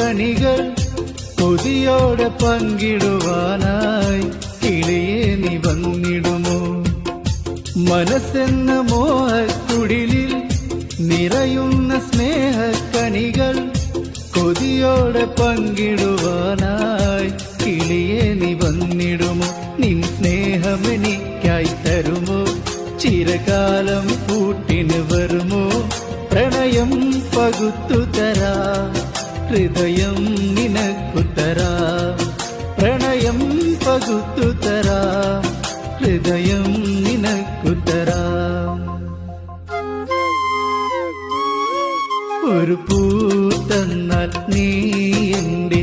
കനികൾ കൊതിയോടെ പങ്കിടുവാനായി കിളിയെ നീ വന്നിടുമോ? മനസ്സെന്ന മോഹക്കുടിലിൽ നിറയുന്ന സ്നേഹക്കനികൾ കൊതിയോടെ പങ്കിടുവാനായി കിളിയെ നീ വന്നിടുമോ? നിൻ സ്നേഹമെനിക്കായി തരുമോ? ചിരകാലം കൂട്ടിന് വരുമോ? പ്രണയം പകുത്തു തരാ, ഹൃദയം നിനക്കു തരാ. പ്രണയം പകുത്തു തരാ, ഹൃദയം നിനക്കു തരാ. ഒരു പൂ തന്നാൽ നീ എൻ്റെ